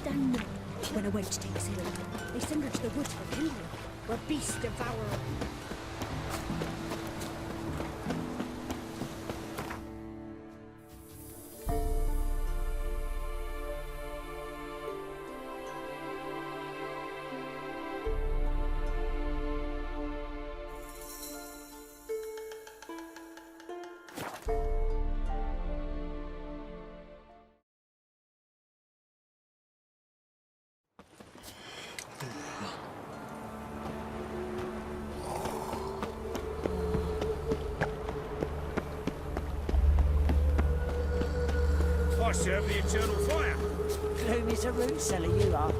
down now. When a wench takes ill, they send her to the woods for kindling, where beasts devour her. I serve the eternal fire. Gloomy as a root cellar, you are.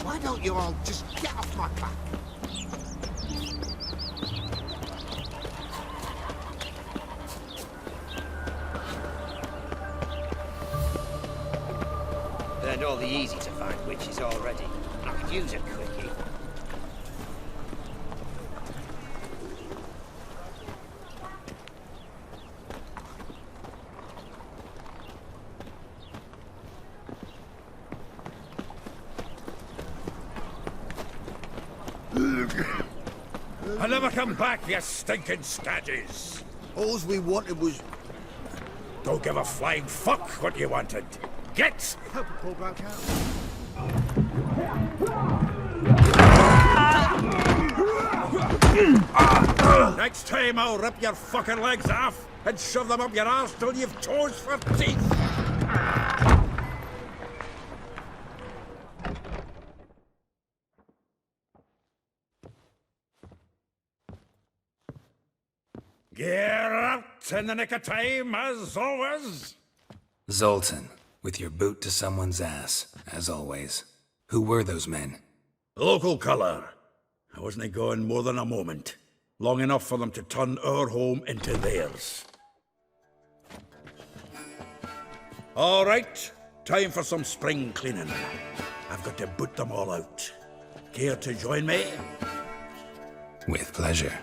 Why don't you all just get off my back? Learned all the easy-to-find witches already. I could use a quickie. I'll never come back, you stinking scadges. All we wanted was... Don't give a flying fuck what you wanted. Get! Help a poor broke out. Next time I'll rip your fucking legs off and shove them up your arse till you've toes for teeth. Get out in the nick of time, as always. Zoltan, with your boot to someone's ass, as always. Who were those men? Local colour. I wasn't gone more than a moment. Long enough for them to turn our home into theirs. All right, time for some spring cleaning. I've got to boot them all out. Care to join me? With pleasure.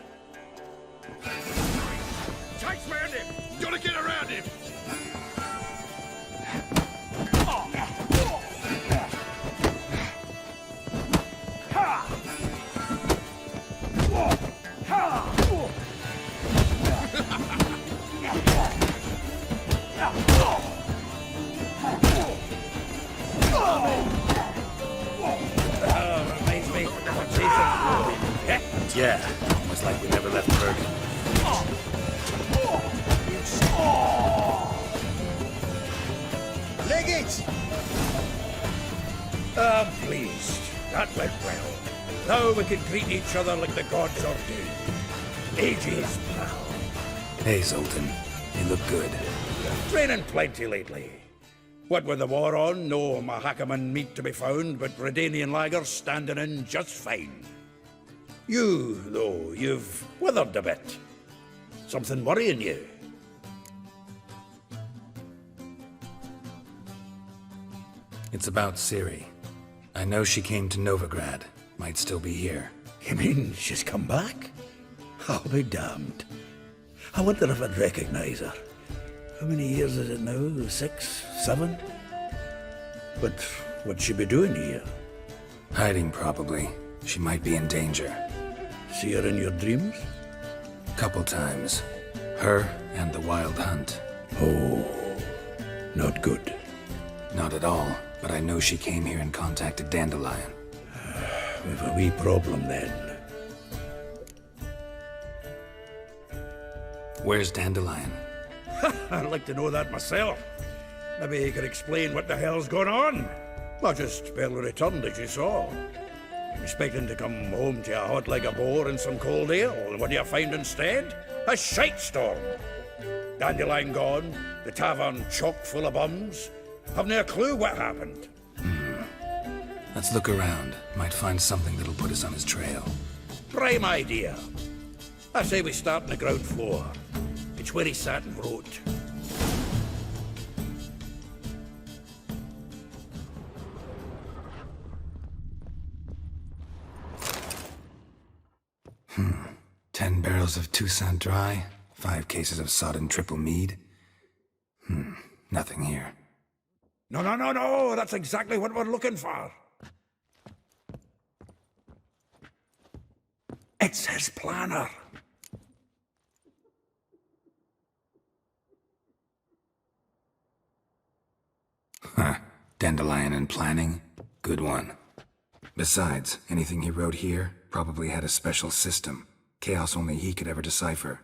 Chase around him! Gotta get around him! Reminds me of Jason. Yeah, almost like we never left Bergen. Leg it! I'm pleased. That went well. Now we can greet each other like the gods ordained. Ages, pal. Hey, Zoltan. You look good. Training plenty lately. What with the war on, no Mahakaman meat to be found, but Redanian lagers standing in just fine. You, though, you've withered a bit. Something worrying you? It's about Ciri. I know she came to Novigrad. Might still be here. You mean she's come back? I'll be damned. I wonder if I'd recognize her. How many years is it now? 6, 7? But what'd she be doing here? Hiding, probably. She might be in danger. See her in your dreams? Couple times. Her and the Wild Hunt. Oh, not good. Not at all, but I know she came here and contacted Dandelion. We've a wee problem then. Where's Dandelion? I'd like to know that myself. Maybe he could explain what the hell's going on. I just barely returned, as you saw. Expecting to come home to a hot like a boar and some cold ale, and what do you find instead? A shite storm. Dandelion gone, the tavern chock full of bums. Haven't a clue what happened. Let's look around. Might find something that'll put us on his trail. Prime idea. I say we start on the ground floor. It's where he sat and wrote. Hmm. 10 barrels of Toussaint Dry, 5 cases of sodden triple mead. Nothing here. No, that's exactly what we're looking for. It's his planner. Huh. Dandelion and planning? Good one. Besides, anything he wrote here probably had a special system. Chaos only he could ever decipher.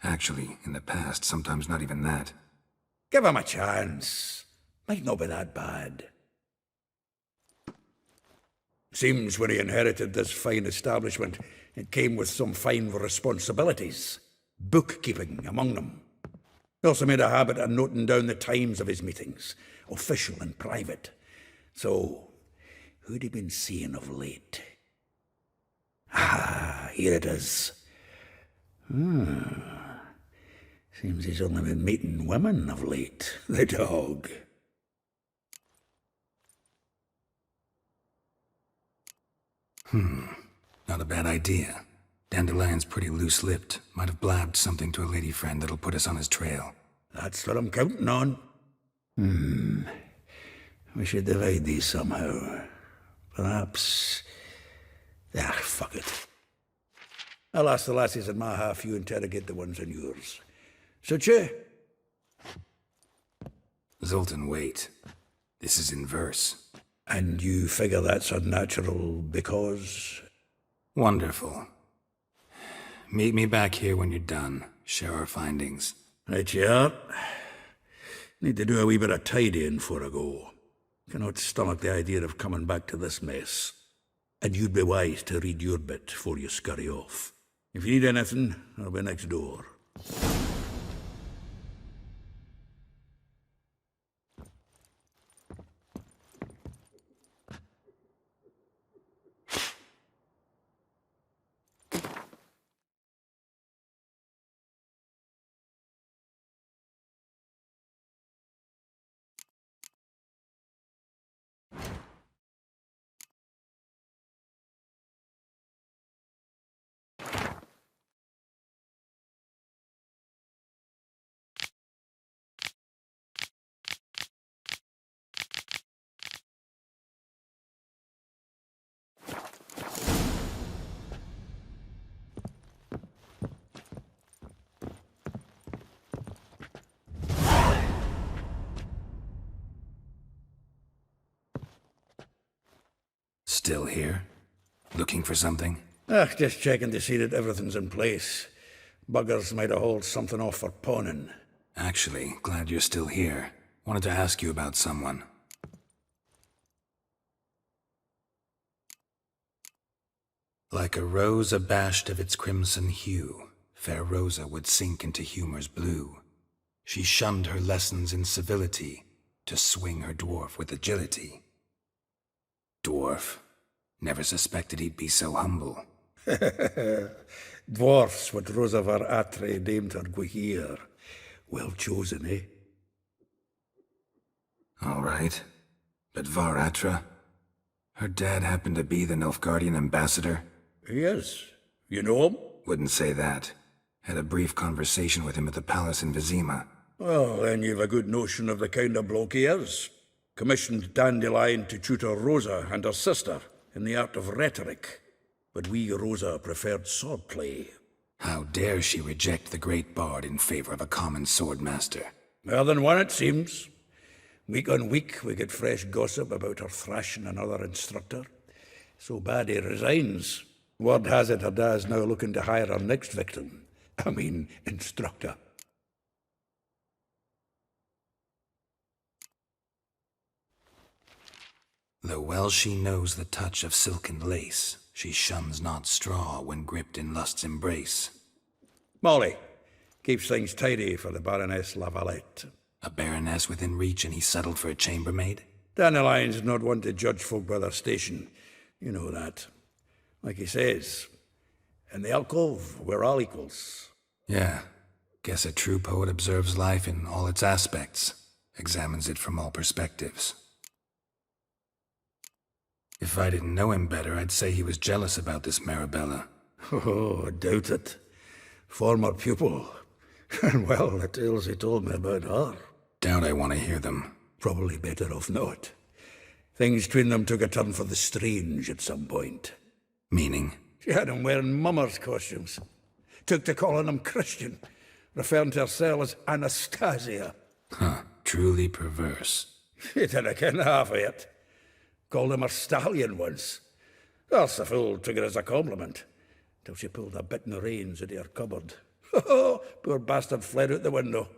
Actually, in the past, sometimes not even that. Give him a chance. Might not be that bad. Seems when he inherited this fine establishment, it came with some fine responsibilities. Bookkeeping among them. He also made a habit of noting down the times of his meetings, official and private. So, who'd he been seeing of late? Ah, here it is. Seems he's only been meeting women of late, the dog. Not a bad idea. Dandelion's pretty loose-lipped. Might have blabbed something to a lady friend that'll put us on his trail. That's what I'm counting on. We should divide these somehow. Perhaps... fuck it. I'll ask the lassies in my half, you interrogate the ones in yours. Suit you? Zoltan, wait. This is in verse. And you figure that's unnatural because... Wonderful. Meet me back here when you're done. Share our findings. Right you are. Need to do a wee bit of tidying before I go. Cannot stomach the idea of coming back to this mess. And you'd be wise to read your bit before you scurry off. If you need anything, I'll be next door. Still here? Looking for something? Just checking to see that everything's in place. Buggers might have hauled something off for pawning. Actually, glad you're still here. Wanted to ask you about someone. Like a rose abashed of its crimson hue, fair Rosa would sink into humor's blue. She shunned her lessons in civility, to swing her dwarf with agility. Dwarf. Never suspected he'd be so humble. Dwarfs what Rosa var Atre deemed her Guihir. Well chosen, eh? All right. But Var Atra? Her dad happened to be the Nilfgaardian ambassador? He is. You know him? Wouldn't say that. Had a brief conversation with him at the palace in Vizima. Well, then you've a good notion of the kind of bloke he is. Commissioned Dandelion to tutor Rosa and her sister in the art of rhetoric. But we, Rosa, preferred swordplay. How dare she reject the great bard in favor of a common swordmaster? More than one, it seems. Week on week, we get fresh gossip about her thrashing another instructor. So bad he resigns. Word has it her dad's now looking to hire her next victim. I mean, instructor. Though well she knows the touch of silken lace, she shuns not straw when gripped in lust's embrace. Molly keeps things tidy for the Baroness Lavalette. A baroness within reach and he settled for a chambermaid? Dandelion's not one to judge folk by their station. You know that. Like he says, in the alcove, we're all equals. Yeah. Guess a true poet observes life in all its aspects, examines it from all perspectives. If I didn't know him better, I'd say he was jealous about this Marabella. Oh, I doubt it. Former pupil. And well, the tales he told me about her. Doubt I want to hear them. Probably better off not. Things between them took a turn for the strange at some point. Meaning? She had him wearing mummers' costumes. Took to calling him Christian, referring to herself as Anastasia. Huh, truly perverse. He didn't ken half of it. Called him her stallion once. That's the fool took it as a compliment, till she pulled a bit in the reins into her cupboard. Poor bastard fled out the window.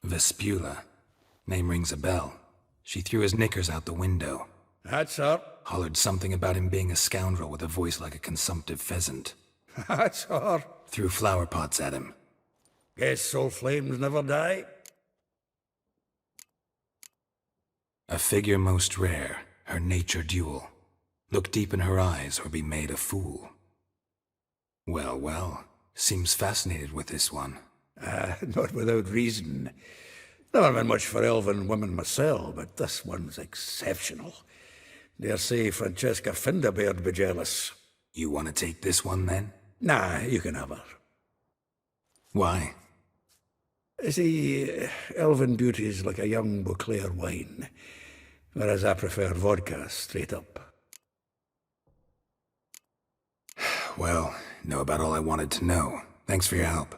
Vespula. Name rings a bell. She threw his knickers out the window. That's her. Hollered something about him being a scoundrel with a voice like a consumptive pheasant. That's her. Threw flower pots at him. Guess soul flames never die. A figure most rare, her nature dual. Look deep in her eyes or be made a fool. Well, well, seems fascinated with this one. Not without reason. Never been much for elven women myself, but this one's exceptional. Dare say Francesca Finderbeard be jealous. You want to take this one, then? Nah, you can have her. Why? See, elven beauty's like a young Beauclair wine, whereas I prefer vodka straight up. Well, know about all I wanted to know. Thanks for your help.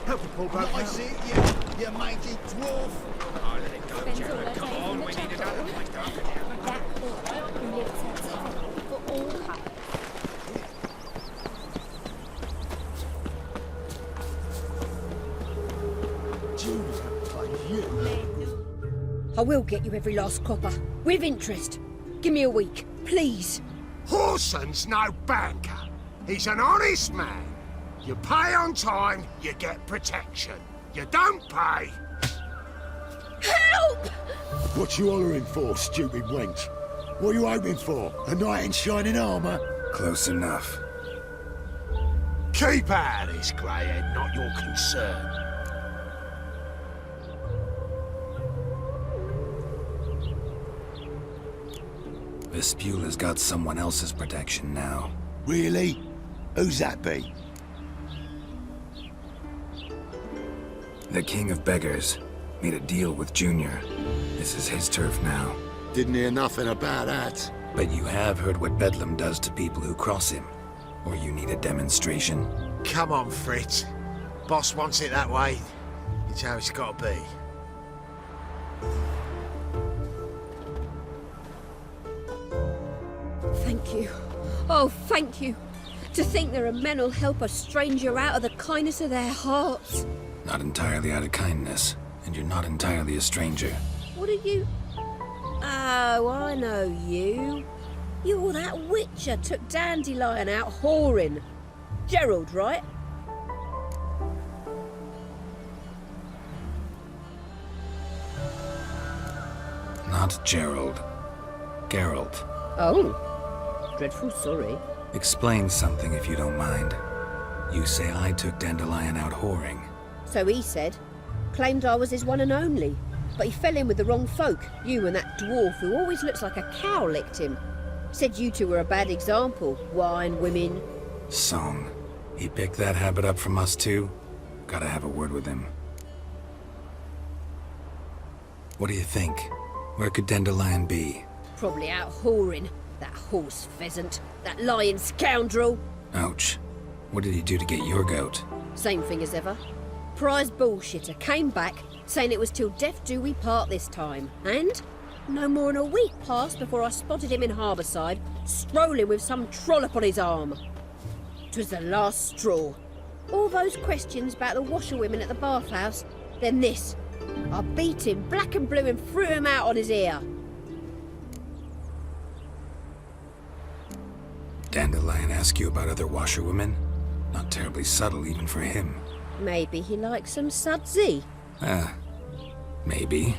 Help a pull boat. I see it, you mangy dwarf. Spends all her days in the chapel. That boy who lives outside for all comers. Jews have played you. I will get you every last copper, with interest. Give me a week, please. Horson's no banker. He's an honest man. You pay on time, you get protection. You don't pay. Help! What you hollering for, stupid wench? What are you hoping for? A knight in shining armour? Close enough. Keep out of this, greyhead, not your concern. Vespula's got someone else's protection now. Really? Who's that be? The King of Beggars made a deal with Junior. This is his turf now. Didn't hear nothing about that. But you have heard what Bedlam does to people who cross him. Or you need a demonstration? Come on, Fritz. Boss wants it that way. It's how it's got to be. Thank you. Oh, thank you. To think there are men who'll help a stranger out of the kindness of their hearts. Not entirely out of kindness, and you're not entirely a stranger. What are you? Oh, I know you. You're that witcher took Dandelion out whoring. Gerald, right? Not Gerald. Geralt. Oh, dreadful sorry. Explain something if you don't mind. You say I took Dandelion out whoring. So he said. Claimed I was his one and only. But he fell in with the wrong folk. You and that dwarf who always looks like a cow licked him. Said you two were a bad example. Wine, women. Song. He picked that habit up from us too? Gotta have a word with him. What do you think? Where could Dandelion be? Probably out whoring. That horse pheasant. That lying scoundrel. Ouch. What did he do to get your goat? Same thing as ever. Prize bullshitter came back, saying it was till death do we part this time. And no more than a week passed before I spotted him in Harbourside, strolling with some trollop on his arm. 'Twas the last straw. All those questions about the washerwomen at the bathhouse, then this. I beat him black and blue and threw him out on his ear. Dandelion ask you about other washerwomen? Not terribly subtle even for him. Maybe he likes some sudsy. Maybe.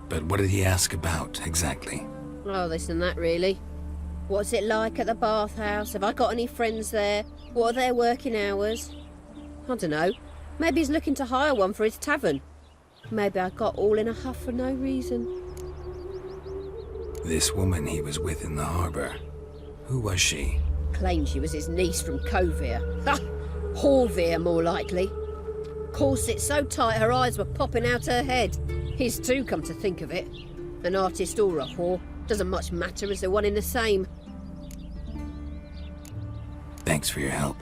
But what did he ask about, exactly? Oh, this and that, really. What's it like at the bathhouse? Have I got any friends there? What are their working hours? I don't know. Maybe he's looking to hire one for his tavern. Maybe I got all in a huff for no reason. This woman he was with in the harbour. Who was she? Claimed she was his niece from Kovir. Ha! Horvir, more likely. Corset so tight her eyes were popping out her head. His too, come to think of it. An artist or a whore. Doesn't much matter as they're one in the same. Thanks for your help.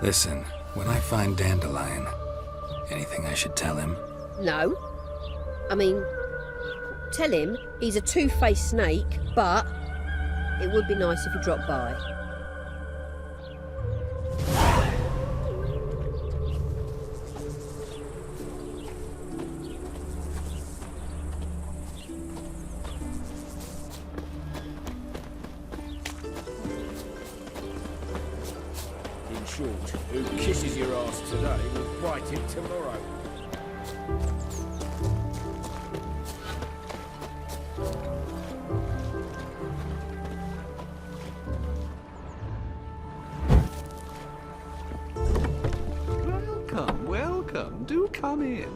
Listen, when I find Dandelion, anything I should tell him? No. I mean, tell him he's a two-faced snake, but it would be nice if he dropped by. In short, who kisses your ass today will bite it tomorrow. Welcome, welcome. Do come in.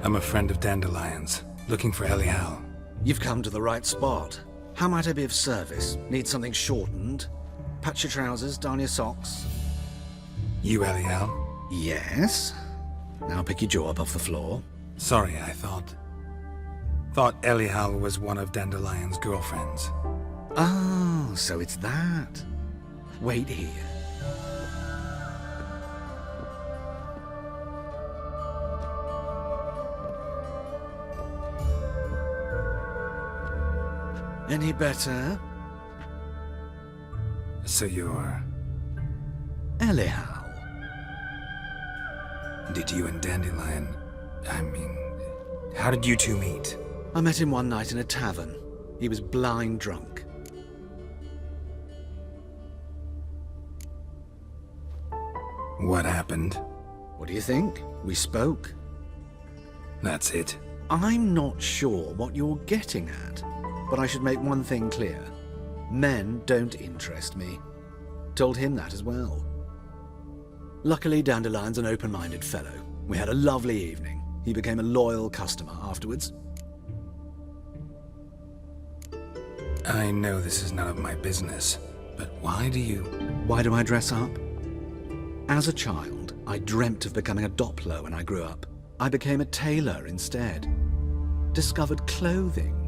I'm a friend of Dandelion's, looking for Elial. You've come to the right spot. How might I be of service? Need something shortened? Patch your trousers, darn your socks? You Elial? Yes. Now pick your jaw up off the floor. Sorry, I thought Elial was one of Dandelion's girlfriends. Oh, so it's that. Wait here. Any better? So you're... Elial. Did you and Dandelion... how did you two meet? I met him one night in a tavern. He was blind drunk. What happened? What do you think? We spoke. That's it. I'm not sure what you're getting at, but I should make one thing clear. Men don't interest me. Told him that as well. Luckily, Dandelion's an open-minded fellow. We had a lovely evening. He became a loyal customer afterwards. I know this is none of my business, but why do I dress up? As a child, I dreamt of becoming a Doppler when I grew up. I became a tailor instead. Discovered clothing.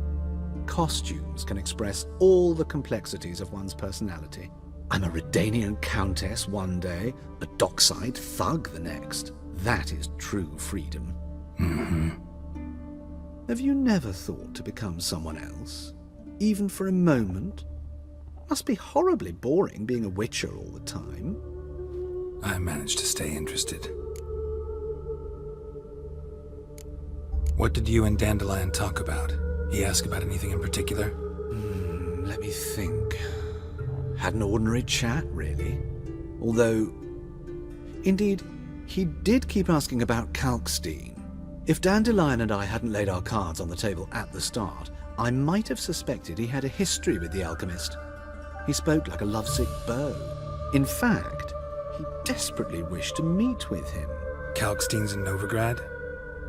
Costumes can express all the complexities of one's personality. I'm a Redanian countess one day, a dockside thug the next. That is true freedom. Mm-hmm. Have you never thought to become someone else? Even for a moment? Must be horribly boring being a witcher all the time. I managed to stay interested. What did you and Dandelion talk about? He asked about anything in particular? Let me think. Had an ordinary chat, really. Although, indeed, he did keep asking about Kalkstein. If Dandelion and I hadn't laid our cards on the table at the start, I might have suspected he had a history with the alchemist. He spoke like a lovesick beau. In fact, he desperately wished to meet with him. Kalkstein's in Novigrad?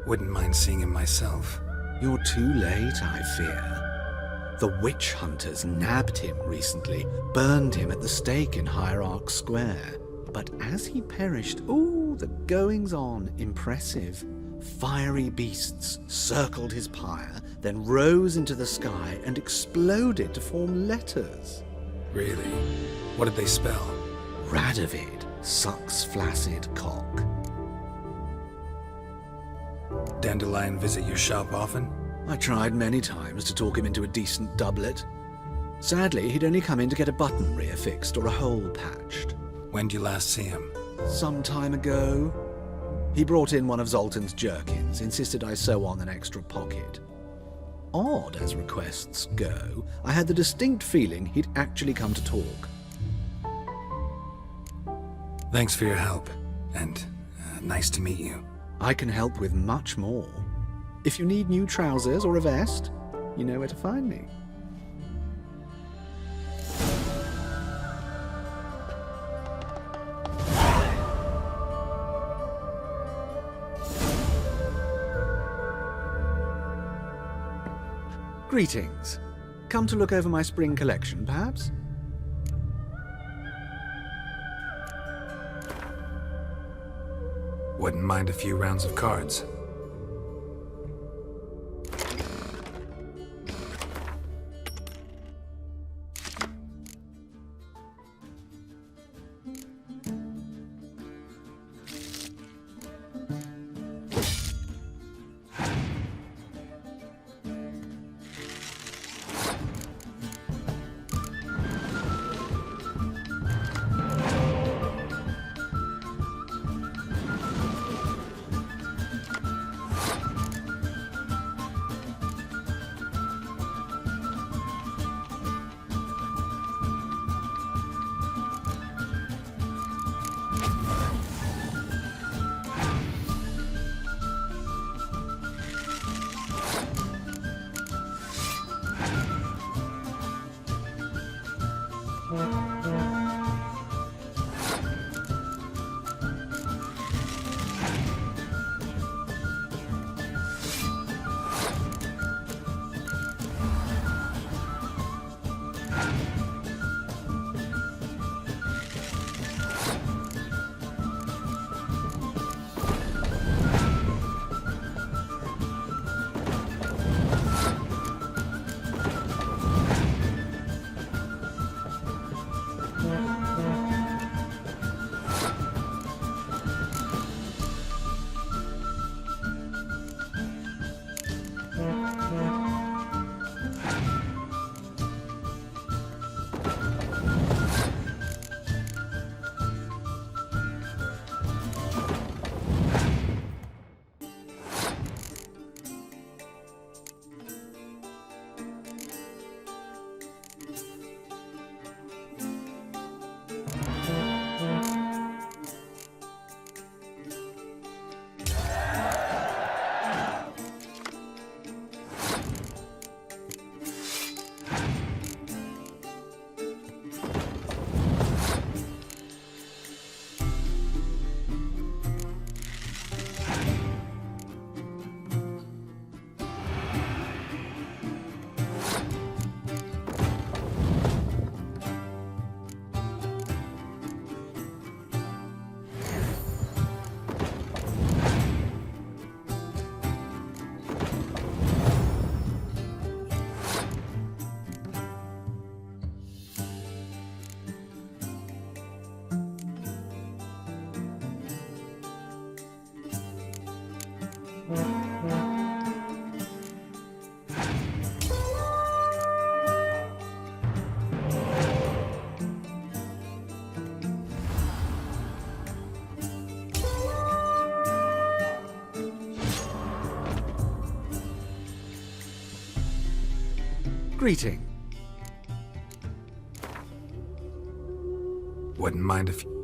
Wouldn't mind seeing him myself. You're too late, I fear. The witch hunters nabbed him recently, burned him at the stake in Hierarch Square. But as he perished, the goings-on, impressive. Fiery beasts circled his pyre, then rose into the sky and exploded to form letters. Really? What did they spell? Radovid sucks flaccid cock. Dandelion visit your shop often? I tried many times to talk him into a decent doublet. Sadly, he'd only come in to get a button reaffixed or a hole patched. When did you last see him? Some time ago. He brought in one of Zoltan's jerkins, insisted I sew on an extra pocket. Odd as requests go, I had the distinct feeling he'd actually come to talk. Thanks for your help, and nice to meet you. I can help with much more. If you need new trousers or a vest, you know where to find me. Greetings. Come to look over my spring collection, perhaps? Wouldn't mind a few rounds of cards. Greeting. Wouldn't mind if you...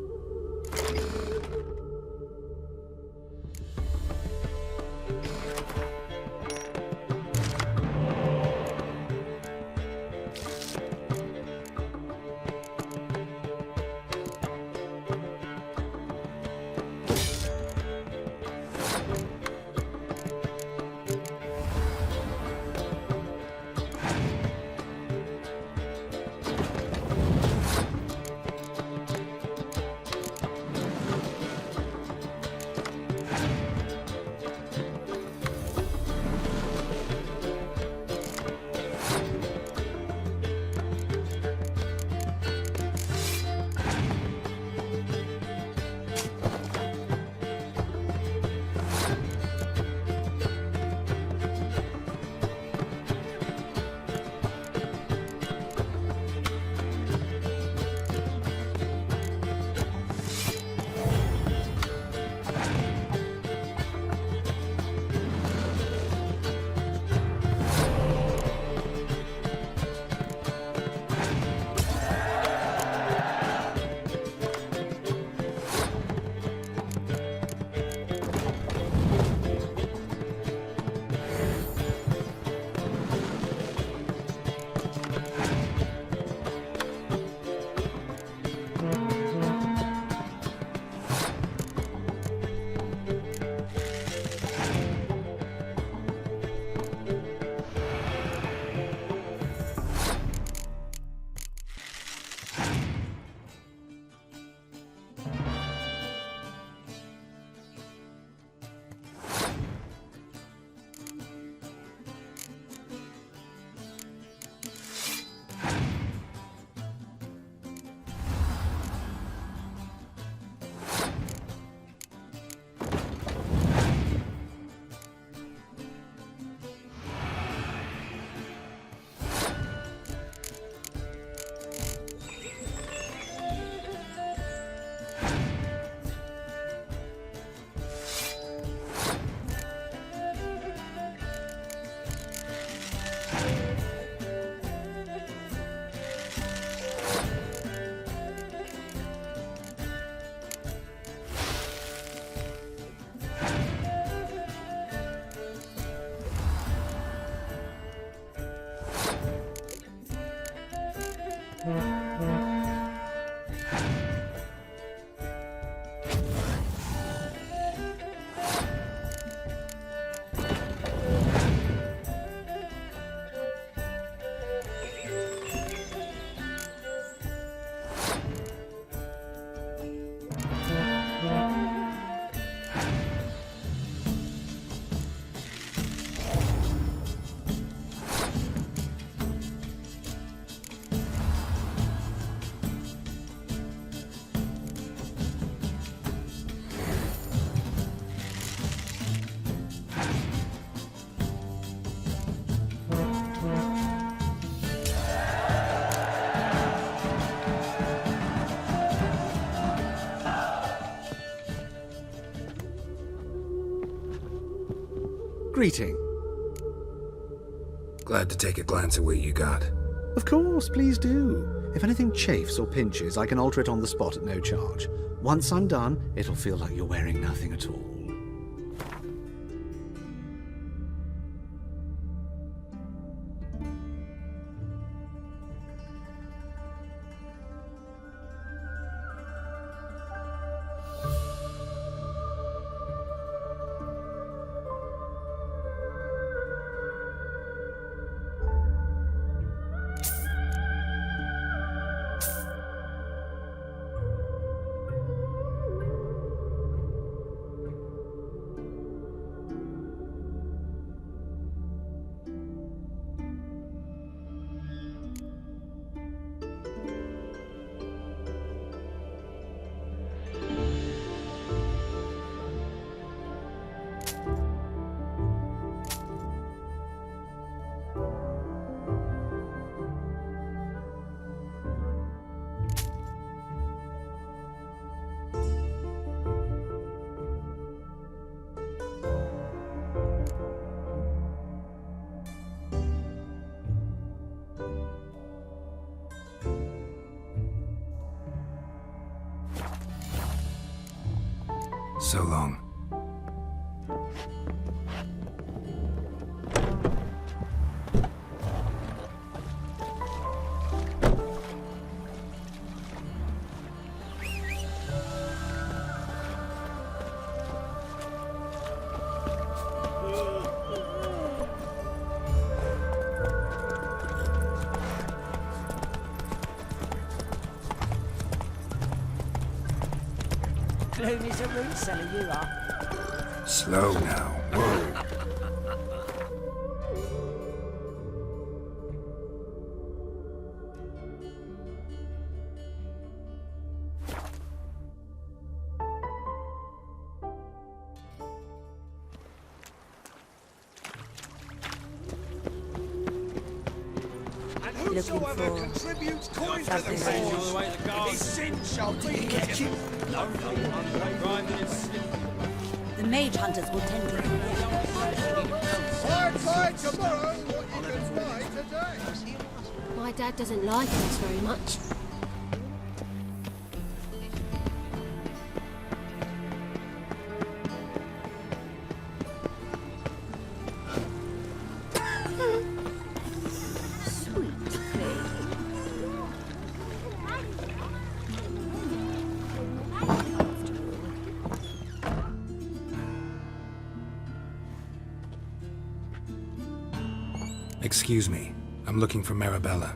Greeting. Glad to take a glance at what you got. Of course, please do. If anything chafes or pinches, I can alter it on the spot at no charge. Once I'm done, it'll feel like you're wearing nothing at all. So long. Gloom is a root seller, you are. Slow now. Whoa. Looking for contributes coins to something the strange. his sin shall be catch him. The mage hunters will tend to Buy tomorrow what you can buy today. My dad doesn't like us very much. Excuse me. I'm looking for Marabella.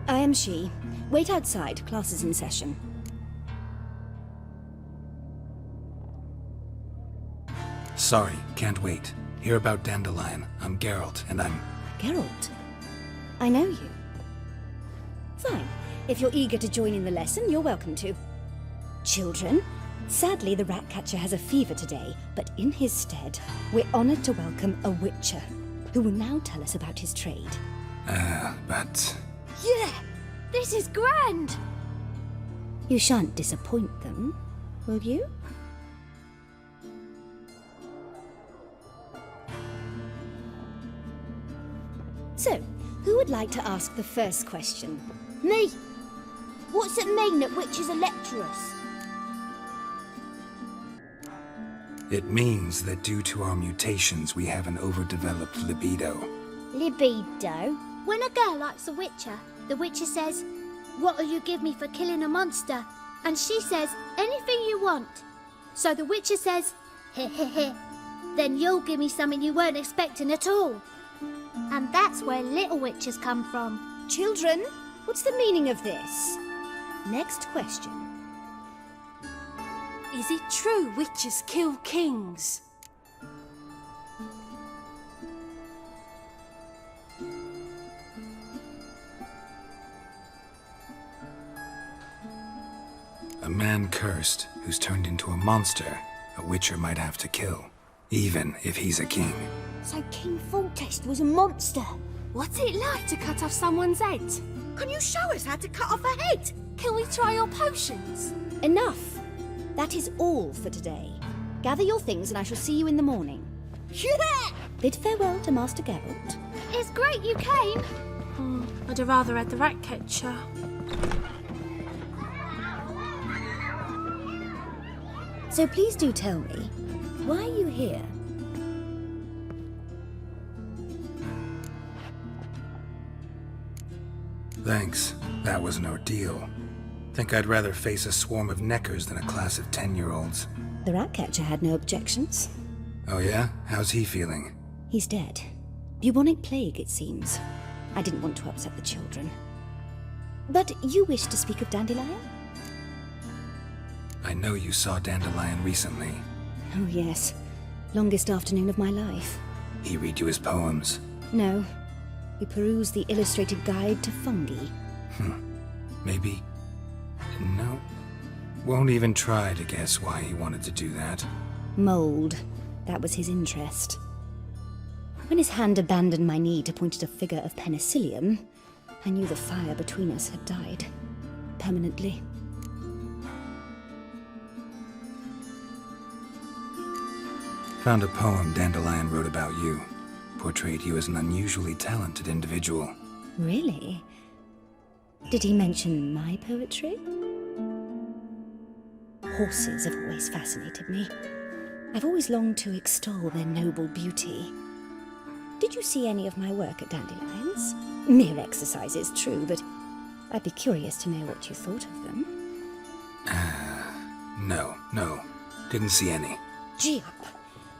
I am she. Wait outside. Class is in session. Sorry, can't wait. Hear about Dandelion. I'm Geralt, and I'm... Geralt? I know you. Fine. If you're eager to join in the lesson, you're welcome to. Children, sadly the Ratcatcher has a fever today, but in his stead, we're honoured to welcome a Witcher, who will now tell us about his trade. But... Yeah! This is grand! You shan't disappoint them, will you? So, who would like to ask the first question? Me! What's it mean that witches are lecturers? It means that due to our mutations, we have an overdeveloped libido. Libido? When a girl likes a witcher, the witcher says, "What'll you give me for killing a monster?" And she says, "Anything you want." So the witcher says, "Heh heh heh. Then you'll give me something you weren't expecting at all." And that's where little witches come from. Children, what's the meaning of this? Next question. Is it true witches kill kings? A man cursed who's turned into a monster, a witcher might have to kill, even if he's a king. So King Foltest was a monster. What's it like to cut off someone's head? Can you show us how to cut off a head? Can we try your potions? Enough! That is all for today. Gather your things and I shall see you in the morning. Yeah! Bid farewell to Master Geralt. It's great you came. I'd have rather had the Ratcatcher. So please do tell me, why are you here? Thanks. That was an ordeal. Think I'd rather face a swarm of neckers than a class of 10-year-olds. The Ratcatcher had no objections. Oh yeah? How's he feeling? He's dead. Bubonic plague, it seems. I didn't want to upset the children. But you wish to speak of Dandelion? I know you saw Dandelion recently. Oh yes. Longest afternoon of my life. He read you his poems. No. We perused the illustrated guide to fungi. Maybe... No. Won't even try to guess why he wanted to do that. Mold. That was his interest. When his hand abandoned my knee to point at a figure of penicillium, I knew the fire between us had died. Permanently. Found a poem Dandelion wrote about you. Portrayed you as an unusually talented individual. Really? Did he mention my poetry? Horses have always fascinated me. I've always longed to extol their noble beauty. Did you see any of my work at Dandelion's? Mere exercises, true, but I'd be curious to know what you thought of them. No. Didn't see any. Gee up!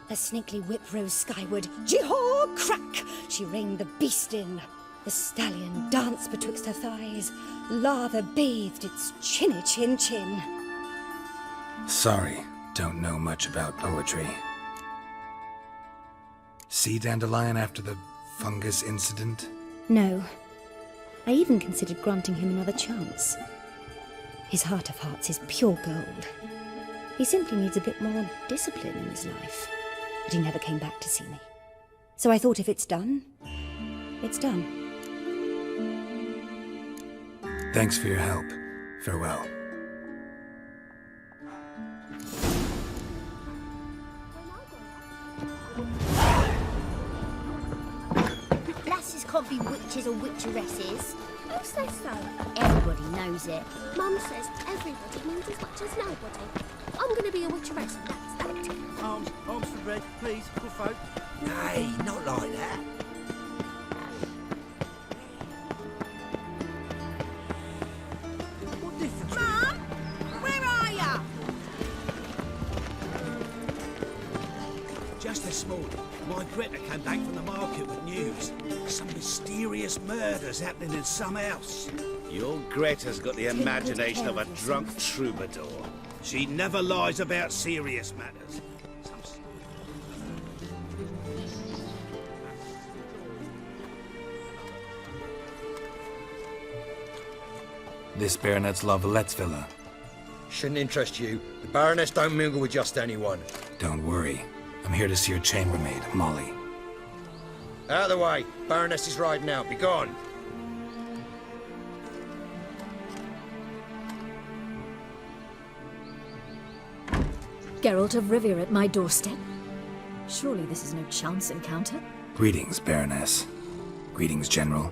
Her snakely whip rose skyward. Gee-haw! Crack! She reined the beast in. The stallion danced betwixt her thighs. Lather bathed its chinny chin. Sorry, don't know much about poetry. See Dandelion after the fungus incident? No. I even considered granting him another chance. His heart of hearts is pure gold. He simply needs a bit more discipline in his life. But he never came back to see me. So I thought if it's done, it's done. Thanks for your help. Farewell. Lasses can't be witches or witcheresses. Who says so? Everybody knows it. Mum says everybody means as much as nobody. I'm going to be a witcheress, and that's that. Arms for red, please, good folk. Nay, not like that. What difference? Mum! Where are ya? Just this morning, my Greta came back from the market with news. Some mysterious murders happening in some house. Your Greta's got the imagination of a drunk troubadour. She never lies about serious matters. This Baronet's La Valette's villa. Shouldn't interest you. The Baroness don't mingle with just anyone. Don't worry. I'm here to see your chambermaid, Molly. Out of the way. Baroness is riding out. Be gone. Geralt of Rivia at my doorstep? Surely this is no chance encounter? Greetings, Baroness. Greetings, General.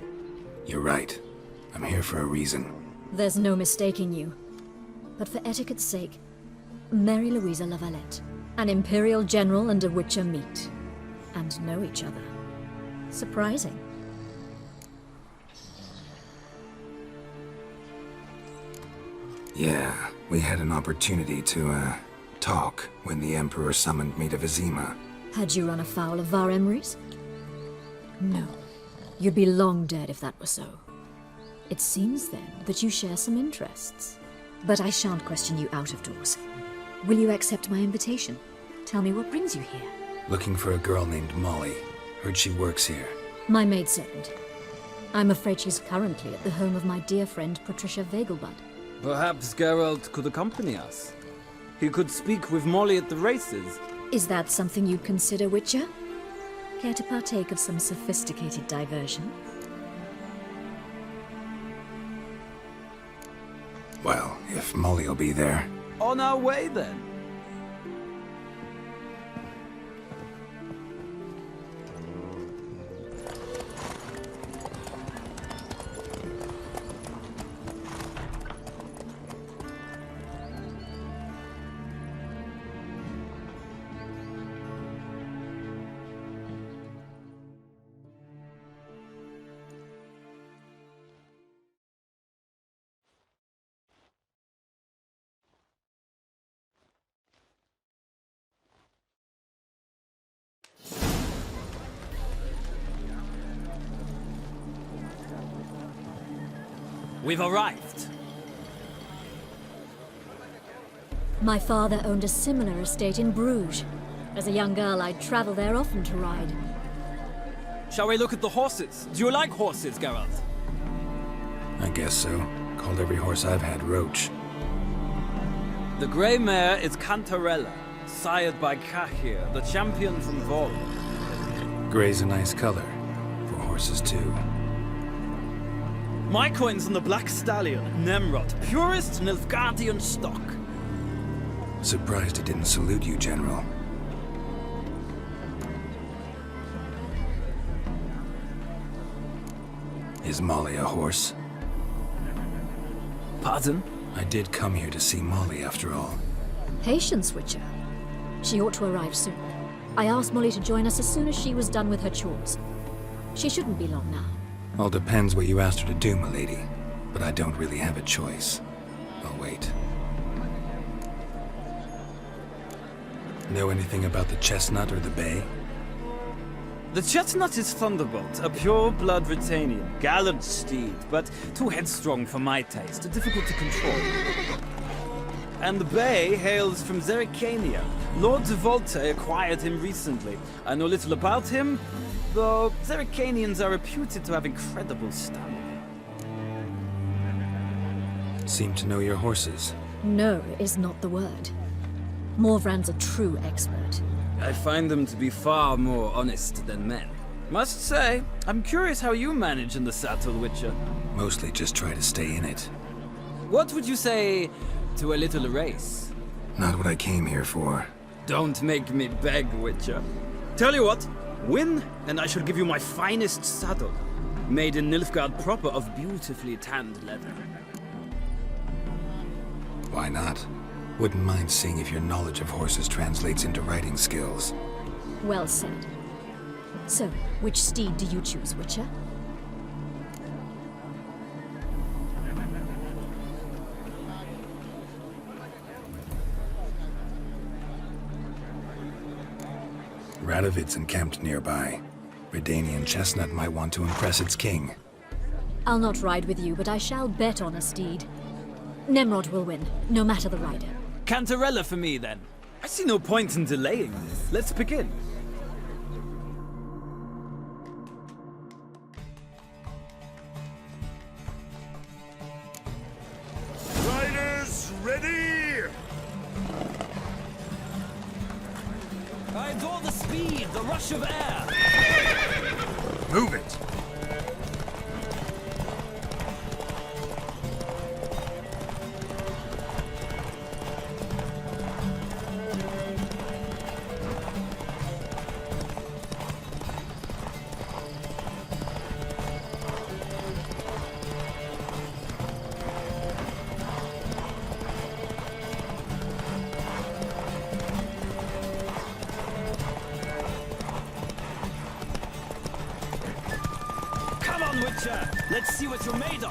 You're right. I'm here for a reason. There's no mistaking you. But for etiquette's sake, Mary Louisa La Valette, an Imperial General and a Witcher meet. And know each other. Surprising. Yeah, we had an opportunity to, talk when the Emperor summoned me to Vizima. Had you run afoul of Var Emrys? No. You'd be long dead if that were so. It seems, then, that you share some interests. But I shan't question you out of doors. Will you accept my invitation? Tell me what brings you here. Looking for a girl named Molly. Heard she works here. My maidservant. I'm afraid she's currently at the home of my dear friend Patricia Vegelbud. Perhaps Geralt could accompany us. He could speak with Molly at the races. Is that something you'd consider, Witcher? Care to partake of some sophisticated diversion? Well, if Molly'll be there. On our way, then. We've arrived. My father owned a similar estate in Bruges. As a young girl, I'd travel there often to ride. Shall we look at the horses? Do you like horses, Geralt? I guess so. Called every horse I've had Roach. The grey mare is Cantarella, sired by Cahir, the champion from Vol. Grey's a nice color. For horses, too. My coin's on the Black Stallion, Nemrod, purest Nilfgaardian stock. Surprised it didn't salute you, General. Is Molly a horse? Pardon? I did come here to see Molly, after all. Patience, Witcher. She ought to arrive soon. I asked Molly to join us as soon as she was done with her chores. She shouldn't be long now. All depends what you asked her to do, milady. But I don't really have a choice. I'll wait. Know anything about the chestnut or the bay? The chestnut is Thunderbolt, a pure-blood Britannian, gallant steed, but too headstrong for my taste, difficult to control. And the bay hails from Zerrikania. Lord de Volte acquired him recently. I know little about him, though Zerrikanians are reputed to have incredible stamina. Seem to know your horses. No is not the word. Morvran's a true expert. I find them to be far more honest than men. Must say, I'm curious how you manage in the saddle, Witcher. Mostly just try to stay in it. What would you say to a little race? Not what I came here for. Don't make me beg, Witcher. Tell you what, win, and I shall give you my finest saddle. Made in Nilfgaard proper of beautifully tanned leather. Why not? Wouldn't mind seeing if your knowledge of horses translates into riding skills. Well said. So, which steed do you choose, Witcher? Radovid's encamped nearby. Redanian chestnut might want to impress its king. I'll not ride with you, but I shall bet on a steed. Nemrod will win, no matter the rider. Cantarella for me, then. I see no point in delaying this. Let's begin. Riders, ready! I adore the speed, the rush of air. Move it! Witcher, let's see what you're made of.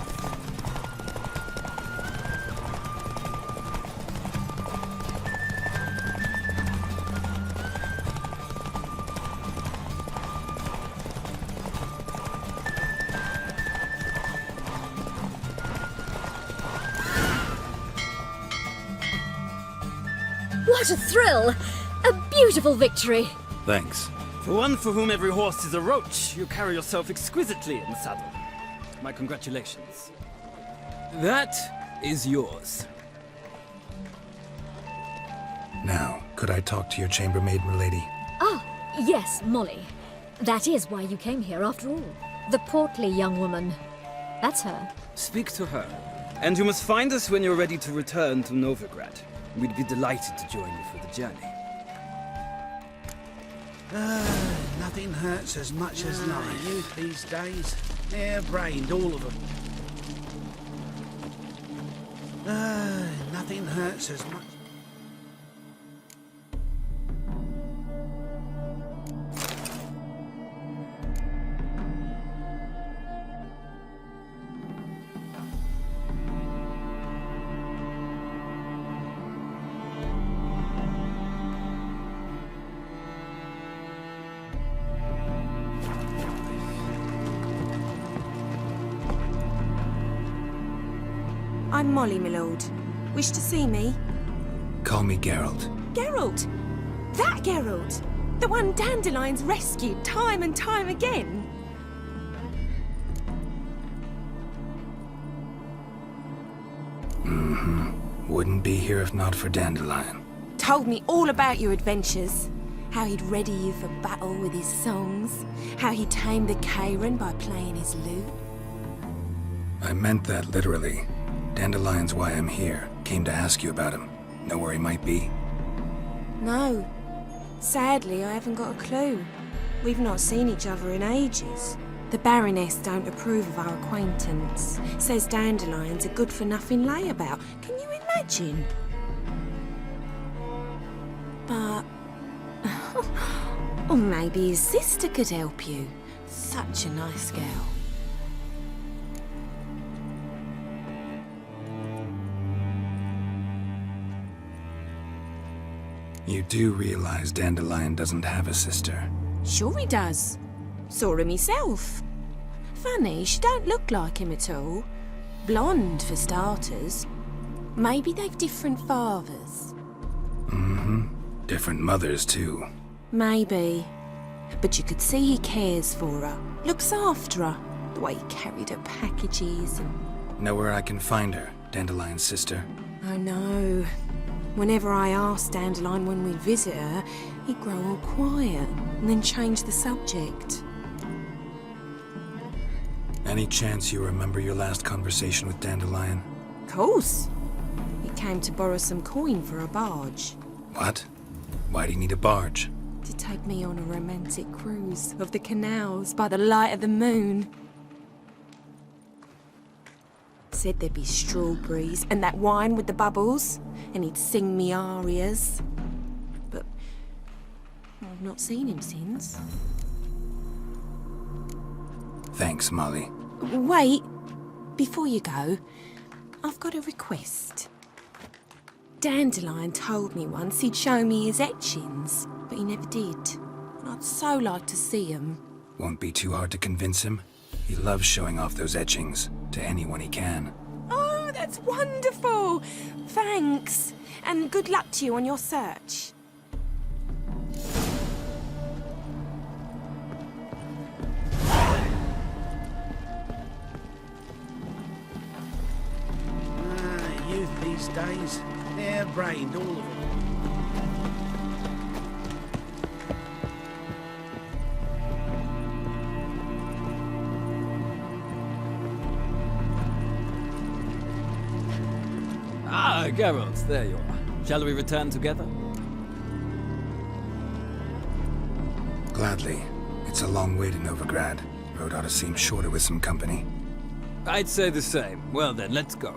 What a thrill! A beautiful victory! Thanks. For one for whom every horse is a roach, you carry yourself exquisitely in the saddle. My congratulations. That is yours. Now, could I talk to your chambermaid, milady? Ah, yes, Molly. That is why you came here after all. The portly young woman. That's her. Speak to her. And you must find us when you're ready to return to Novigrad. We'd be delighted to join you for the journey. Nothing hurts as much as life. Youth these days, hair-brained, all of them. Nothing hurts as much. I'm Molly, my lord. Wish to see me? Call me Geralt. Geralt! That Geralt! The one Dandelion's rescued time and time again! Wouldn't be here if not for Dandelion. Told me all about your adventures. How he'd ready you for battle with his songs. How he tamed the Karen by playing his lute. I meant that literally. Dandelion's why I'm here. Came to ask you about him. Know where he might be? No. Sadly, I haven't got a clue. We've not seen each other in ages. The Baroness don't approve of our acquaintance. Says Dandelion's a good-for-nothing layabout. Can you imagine? But... or maybe his sister could help you. Such a nice girl. You do realize Dandelion doesn't have a sister? Sure he does. Saw him myself. Funny, she don't look like him at all. Blonde, for starters. Maybe they've different fathers. Mm-hmm. Different mothers, too. Maybe. But you could see he cares for her. Looks after her. The way he carried her packages and... Know where I can find her, Dandelion's sister? I know. Whenever I asked Dandelion when we'd visit her, he'd grow all quiet and then change the subject. Any chance you remember your last conversation with Dandelion? Of course. He came to borrow some coin for a barge. What? Why do you need a barge? To take me on a romantic cruise of the canals by the light of the moon. Said there'd be strawberries and that wine with the bubbles, and he'd sing me arias. But I've not seen him since. Thanks, Molly. Wait, before you go, I've got a request. Dandelion told me once he'd show me his etchings, but he never did. And I'd so like to see them. Won't be too hard to convince him. He loves showing off those etchings to anyone he can. Oh, that's wonderful! Thanks, and good luck to you on your search. Youth these days, hair-brained, all of them. Ah, Geralt, there you are. Shall we return together? Gladly. It's a long way to Novigrad. Road ought to seem shorter with some company. I'd say the same. Well then, let's go.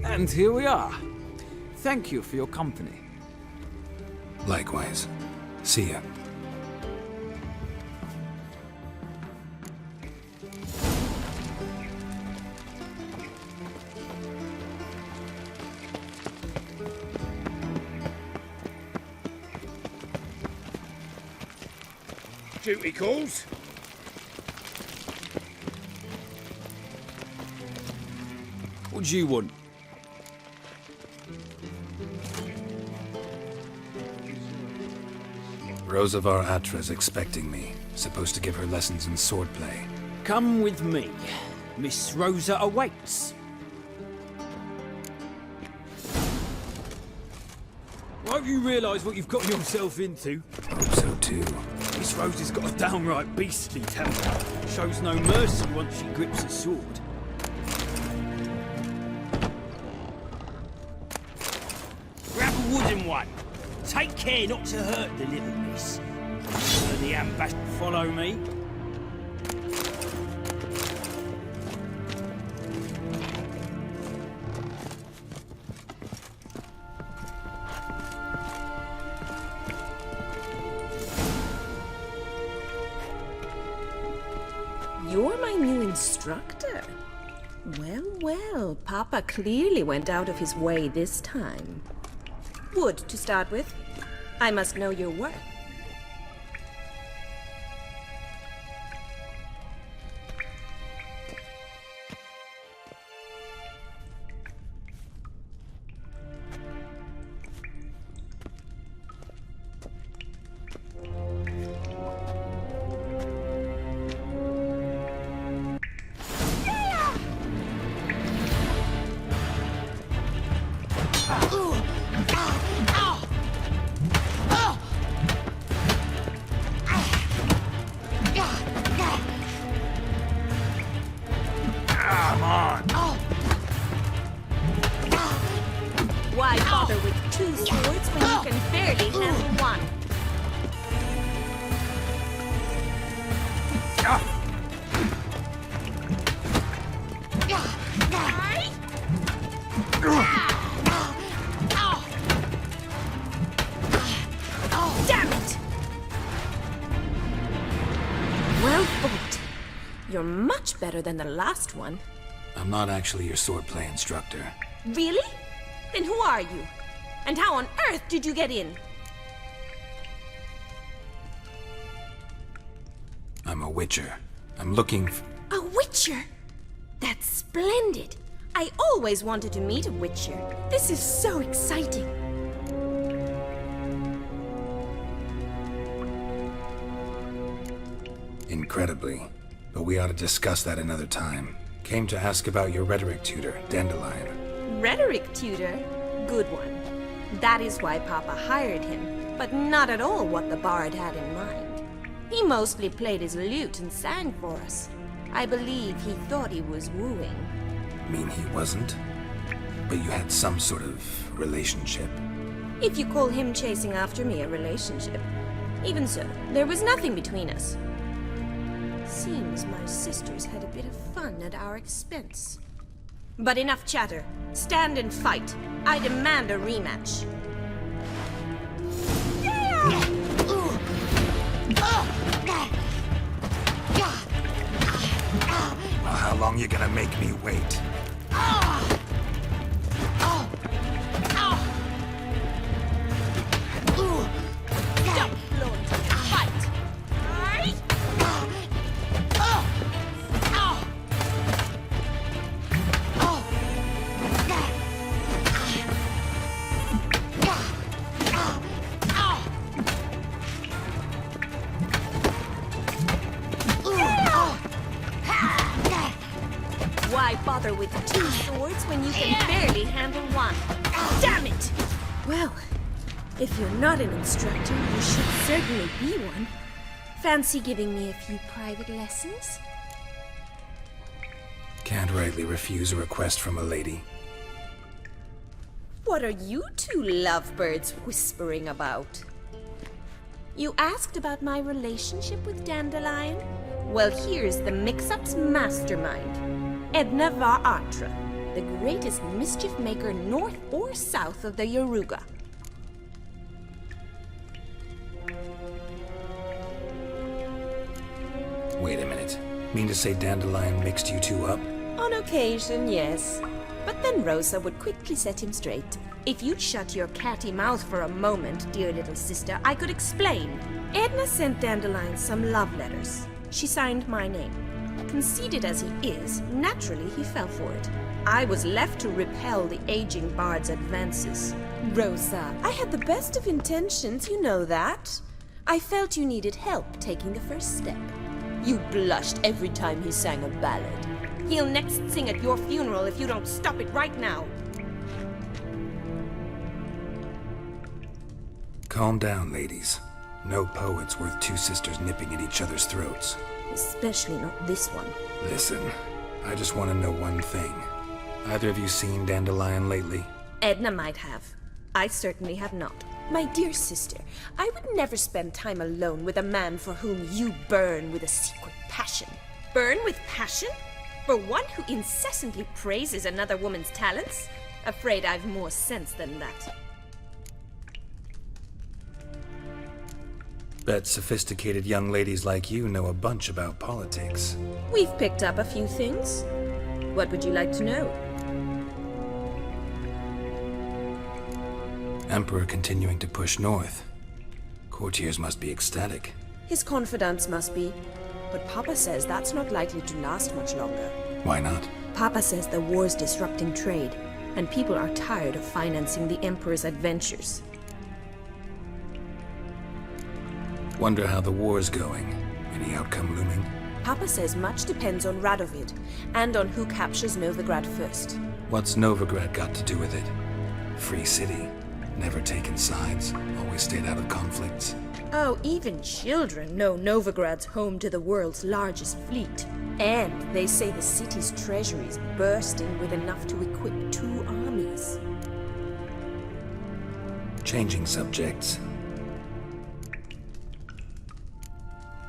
And here we are. Thank you for your company. Likewise. See ya. Duty calls. What do you want? Rosavar Atra's expecting me. Supposed to give her lessons in swordplay. Come with me. Miss Rosa awaits. Won't you realise what you've got yourself into? Hope so too. Miss Rosa's got a downright beastly temper. Shows no mercy once she grips a sword. Grab a wooden one. Take care not to hurt the little miss. The ambassador follow me. You're my new instructor. Well, well, Papa clearly went out of his way this time. Wood, to start with. I must know your work. on. Why bother with two swords when you can barely handle one? Damn it! Well fought. You're much better than the last one. I'm not actually your swordplay instructor. Really? Then who are you? And how on earth did you get in? I'm a witcher. I'm looking A witcher? That's splendid. I always wanted to meet a witcher. This is so exciting. Incredibly. But we ought to discuss that another time. Came to ask about your rhetoric tutor, Dandelion. Rhetoric tutor? Good one. That is why Papa hired him, but not at all what the bard had in mind. He mostly played his lute and sang for us. I believe he thought he was wooing. Mean he wasn't? But you had some sort of relationship. If you call him chasing after me a relationship. Even so, there was nothing between us. Seems my sisters had a bit of fun at our expense. But enough chatter. Stand and fight. I demand a rematch. Well, how long you gonna make me wait? Don't blow until you fight. Why bother with two swords when you can barely handle one? Damn it! Well, if you're not an instructor, you should certainly be one. Fancy giving me a few private lessons? Can't rightly refuse a request from a lady. What are you two lovebirds whispering about? You asked about my relationship with Dandelion? Well, here's the mix-up's mastermind. Edna var Atra, the greatest mischief maker north or south of the Yaruga. Wait a minute. Mean to say Dandelion mixed you two up? On occasion, yes. But then Rosa would quickly set him straight. If you'd shut your catty mouth for a moment, dear little sister, I could explain. Edna sent Dandelion some love letters. She signed my name. Conceited as he is, naturally he fell for it. I was left to repel the aging bard's advances. Rosa, I had the best of intentions, you know that. I felt you needed help taking the first step. You blushed every time he sang a ballad. He'll next sing at your funeral if you don't stop it right now. Calm down, ladies. No poet's worth two sisters nipping at each other's throats. Especially not this one. Listen, I just want to know one thing. Either of you seen Dandelion lately? Edna might have. I certainly have not. My dear sister, I would never spend time alone with a man for whom you burn with a secret passion. Burn with passion? For one who incessantly praises another woman's talents? Afraid I've more sense than that. Bet sophisticated young ladies like you know a bunch about politics. We've picked up a few things. What would you like to know? Emperor continuing to push north. Courtiers must be ecstatic. His confidants must be. But Papa says that's not likely to last much longer. Why not? Papa says the war's disrupting trade, and people are tired of financing the Emperor's adventures. Wonder how the war's going. Any outcome looming? Papa says much depends on Radovid, and on who captures Novigrad first. What's Novigrad got to do with it? Free city. Never taken sides. Always stayed out of conflicts. Oh, even children know Novigrad's home to the world's largest fleet. And they say the city's treasury is bursting with enough to equip 2 armies. Changing subjects.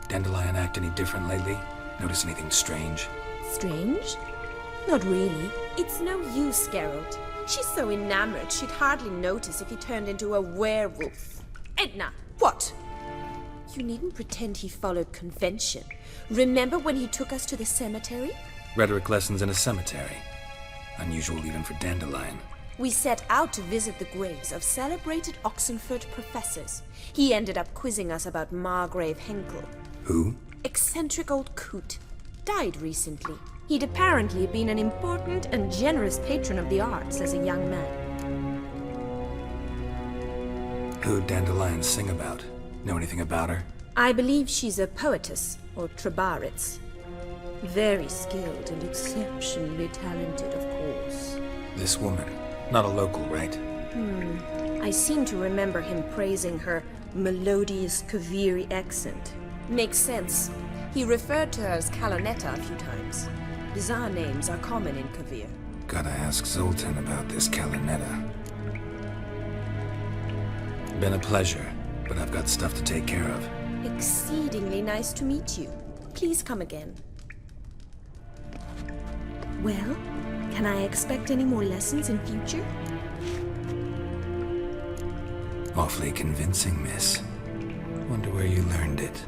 Dandelion act any different lately? Notice anything strange? Strange? Not really. It's no use, Geralt. She's so enamored she'd hardly notice if he turned into a werewolf. Edna, what? You needn't pretend he followed convention. Remember when he took us to the cemetery? Rhetoric lessons in a cemetery. Unusual even for Dandelion. We set out to visit the graves of celebrated Oxenford professors. He ended up quizzing us about Margrave Henkel. Who? Eccentric old coot. Died recently. He'd apparently been an important and generous patron of the arts as a young man. Who'd Dandelion sing about? Know anything about her? I believe she's a poetess, or trabaritz. Very skilled and exceptionally talented, of course. This woman. Not a local, right? I seem to remember him praising her melodious Kaviri accent. Makes sense. He referred to her as Kalonetta a few times. Bizarre names are common in Kavir. Gotta ask Zoltan about this Kalonetta. Been a pleasure, but I've got stuff to take care of. Exceedingly nice to meet you. Please come again. Well, can I expect any more lessons in future? Awfully convincing, miss. Wonder where you learned it.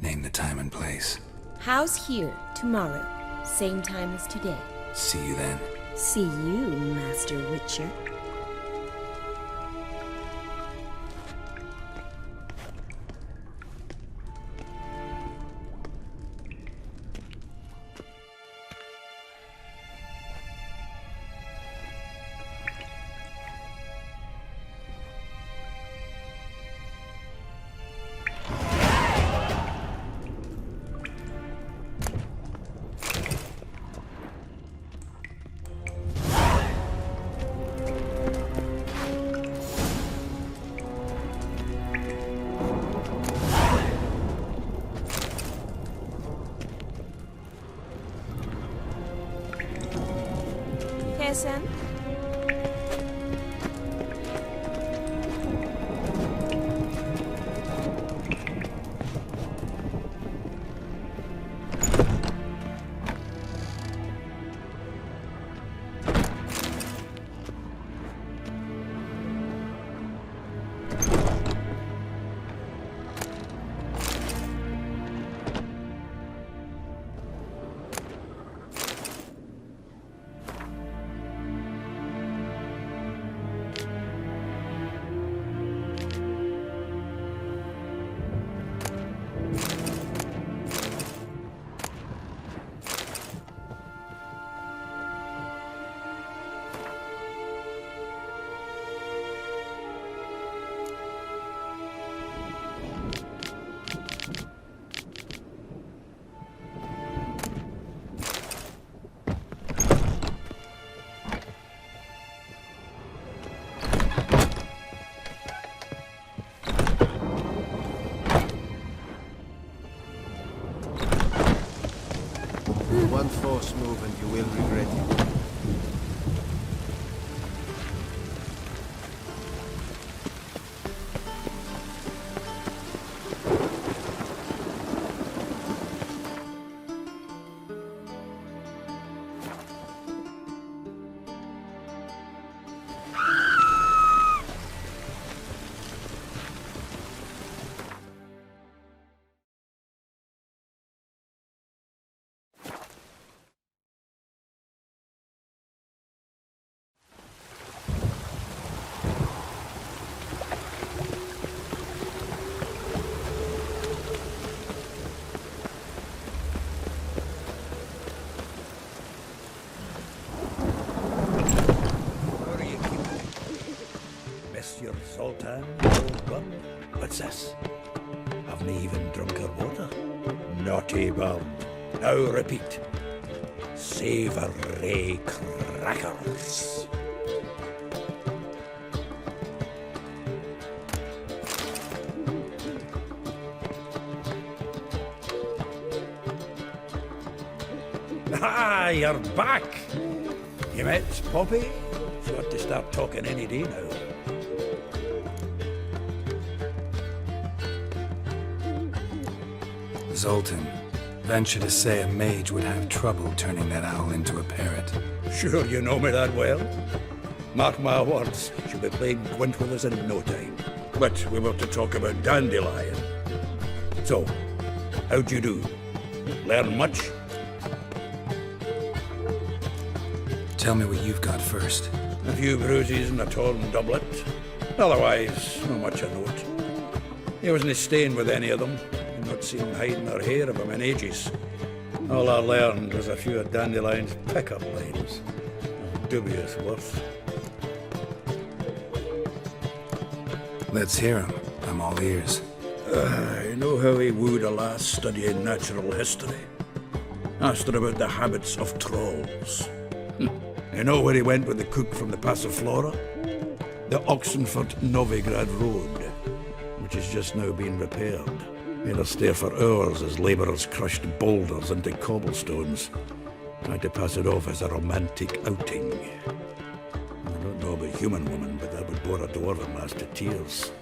Name the time and place. House here, tomorrow. Same time as today. See you then. See you, Master Witcher. Sen? One false move and you will regret it. Your Zoltan, old gun? What's this? Haven't even drunk her water? Naughty bird. Now repeat. Savoury crackers. Ah, you're back. You met Poppy? She ought to start talking any day now. Zoltan, venture to say a mage would have trouble turning that owl into a parrot. Sure you know me that well? Mark my words, she'll be playing Gwent with us in no time. But we were to talk about Dandelion. So, how'd you do? Learn much? Tell me what you've got first. A few bruises and a torn doublet. Otherwise, not much of note. He wasn't staying with any of them. I've not seen hiding or hair of him in ages. All I learned was a few of Dandelion's pick-up lines. Of dubious worth. Let's hear him. I'm all ears. You know how he wooed a lass studying natural history? Asked her about the habits of trolls. You know where he went with the cook from the Passiflora? The Oxenford Novigrad Road, which is just now being repaired. Made her stay for hours as labourers crushed boulders into cobblestones. Tried to pass it off as a romantic outing. I don't know about human woman, but that would bore a dwarven lass to tears.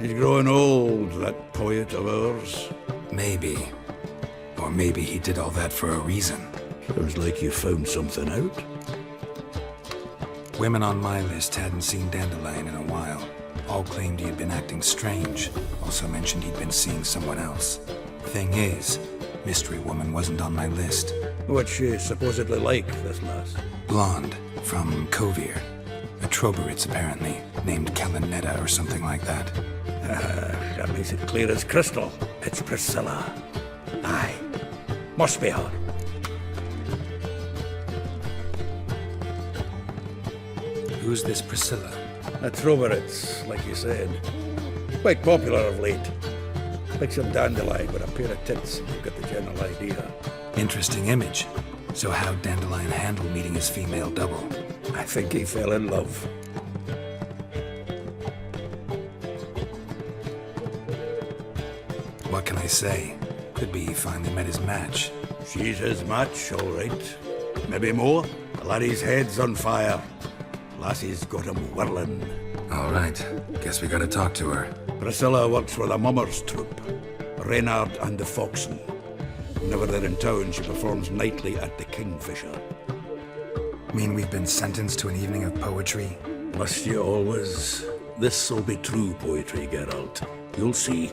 He's growing old, that poet of ours. Maybe. Or maybe he did all that for a reason. Sounds like you found something out. Women on my list hadn't seen Dandelion in a while. All claimed he had been acting strange. Also mentioned he'd been seeing someone else. Thing is, Mystery Woman wasn't on my list. What's she supposedly like, this lass? Blonde, from Kovir. A Troberitz, apparently, named Kalinetta or something like that. That makes it clear as crystal. It's Priscilla. Aye. Must be her. Who's this Priscilla? A Troberitz, like you said. Quite popular of late. Like some Dandelion with a pair of tits, you've got the general idea. Interesting image. So how'd Dandelion handle meeting his female double? I think he fell in love. What can I say? Could be he finally met his match. She's his match, all right. Maybe more. The laddie's head's on fire. Lassie's got him whirling. All right. Guess we gotta talk to her. Priscilla works for the Mummers troupe. Reynard and the Foxen. Whenever they're in town, she performs nightly at the Kingfisher. Mean we've been sentenced to an evening of poetry? Must you always? This'll be true poetry, Geralt. You'll see.